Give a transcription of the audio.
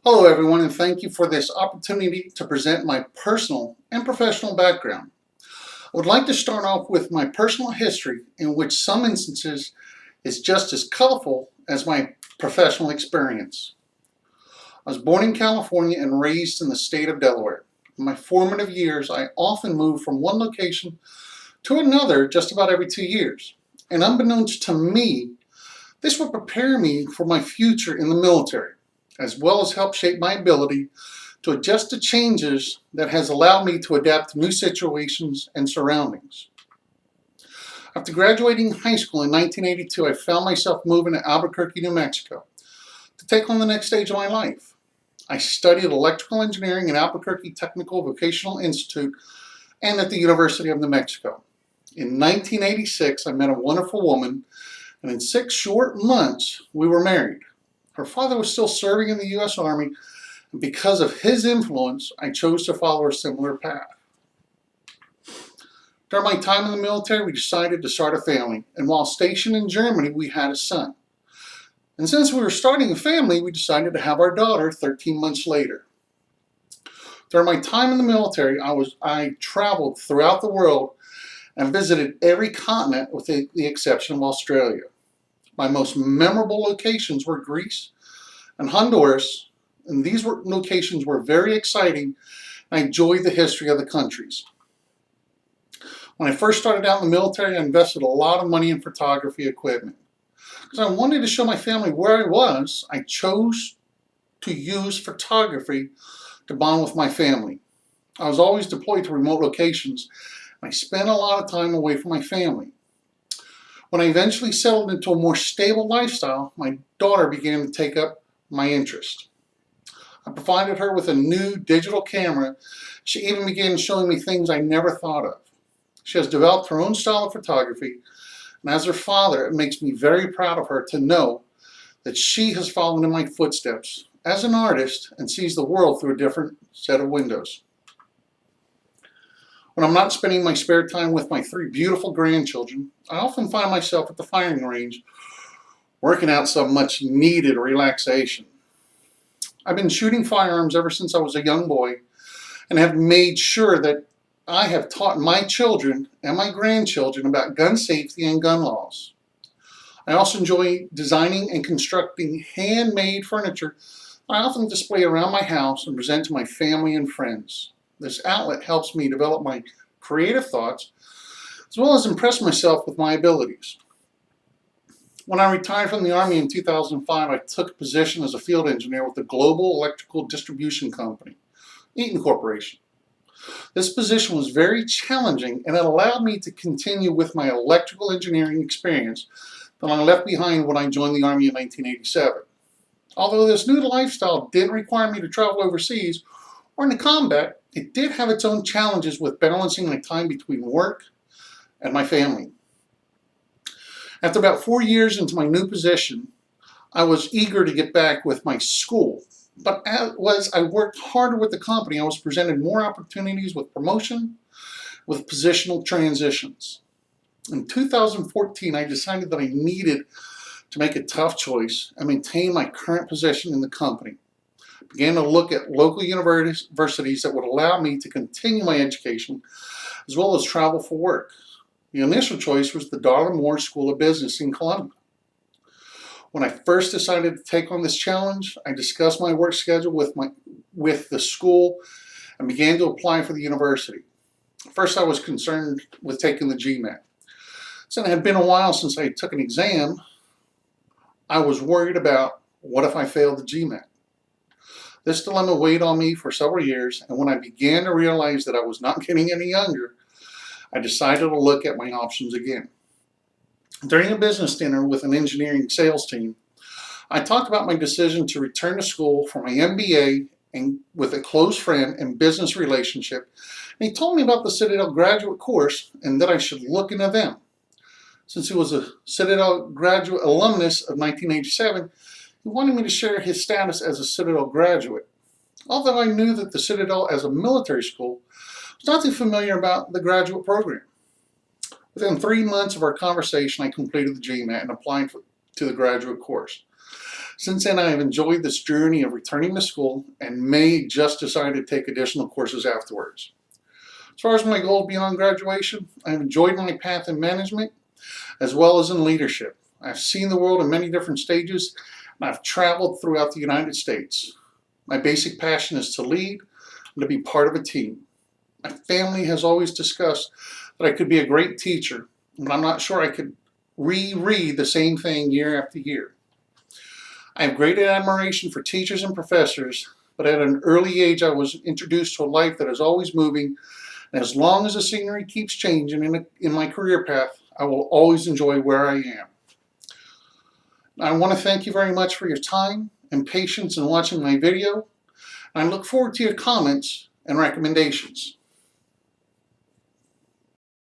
Hello everyone, and thank you for this opportunity to present my personal and professional background. I would like to start off with my personal history, in which some instances is just as colorful as my professional experience. I was born in California and raised in the state of Delaware. In my formative years, I often moved from one location to another just about every 2 years. And unbeknownst to me, this would prepare me for my future in the military, as well as help shape my ability to adjust to changes that has allowed me to adapt to new situations and surroundings. After graduating high school in 1982, I found myself moving to Albuquerque, New Mexico to take on the next stage of my life. I studied electrical engineering at Albuquerque Technical Vocational Institute and at the University of New Mexico. In 1986, I met a wonderful woman, and in 6 short months, we were married. Her father was still serving in the U.S. Army, and because of his influence, I chose to follow a similar path. During my time in the military, we decided to start a family, and while stationed in Germany, we had a son. And since we were starting a family, we decided to have our daughter 13 months later. During my time in the military, I traveled throughout the world and visited every continent with the exception of Australia. My most memorable locations were Greece and Honduras, and these locations were very exciting, and I enjoyed the history of the countries. When I first started out in the military, I invested a lot of money in photography equipment. Because I wanted to show my family where I was, I chose to use photography to bond with my family. I was always deployed to remote locations, and I spent a lot of time away from my family. When I eventually settled into a more stable lifestyle, my daughter began to take up my interest. I provided her with a new digital camera. She even began showing me things I never thought of. She has developed her own style of photography, and as her father, it makes me very proud of her to know that she has followed in my footsteps as an artist and sees the world through a different set of windows. When I'm not spending my spare time with my 3 beautiful grandchildren, I often find myself at the firing range working out some much needed relaxation. I've been shooting firearms ever since I was a young boy and have made sure that I have taught my children and my grandchildren about gun safety and gun laws. I also enjoy designing and constructing handmade furniture I often display around my house and present to my family and friends. This outlet helps me develop my creative thoughts, as well as impress myself with my abilities. When I retired from the Army in 2005, I took a position as a field engineer with the global electrical distribution company, Eaton Corporation. This position was very challenging, and it allowed me to continue with my electrical engineering experience that I left behind when I joined the Army in 1987. Although this new lifestyle didn't require me to travel overseas or into combat, it did have its own challenges with balancing my time between work and my family. After about 4 years into my new position, I was eager to get back with my school. But as I worked harder with the company, I was presented more opportunities with promotion, with positional transitions. In 2014, I decided that I needed to make a tough choice and maintain my current position in the company. Began to look at local universities that would allow me to continue my education as well as travel for work. The initial choice was the Darla Moore School of Business in Columbia. When I first decided to take on this challenge, I discussed my work schedule with the school and began to apply for the university. First, I was concerned with taking the GMAT. Since it had been a while since I took an exam, I was worried about what if I failed the GMAT. This dilemma weighed on me for several years, and when I began to realize that I was not getting any younger, I decided to look at my options again. During a business dinner with an engineering sales team, I talked about my decision to return to school for my MBA and with a close friend and business relationship, and he told me about the Citadel graduate course and that I should look into them. Since he was a Citadel graduate alumnus of 1987, he wanted me to share his status as a Citadel graduate. Although I knew that the Citadel as a military school was not too familiar about the graduate program. Within 3 months of our conversation, I completed the GMAT and applied to the graduate course. Since then, I have enjoyed this journey of returning to school and may just decide to take additional courses afterwards. As far as my goals beyond graduation, I have enjoyed my path in management as well as in leadership. I've seen the world in many different stages, and I've traveled throughout the United States. My basic passion is to lead and to be part of a team. My family has always discussed that I could be a great teacher, but I'm not sure I could reread the same thing year after year. I have great admiration for teachers and professors, but at an early age I was introduced to a life that is always moving, and as long as the scenery keeps changing in my career path, I will always enjoy where I am. I want to thank you very much for your time and patience in watching my video, and I look forward to your comments and recommendations.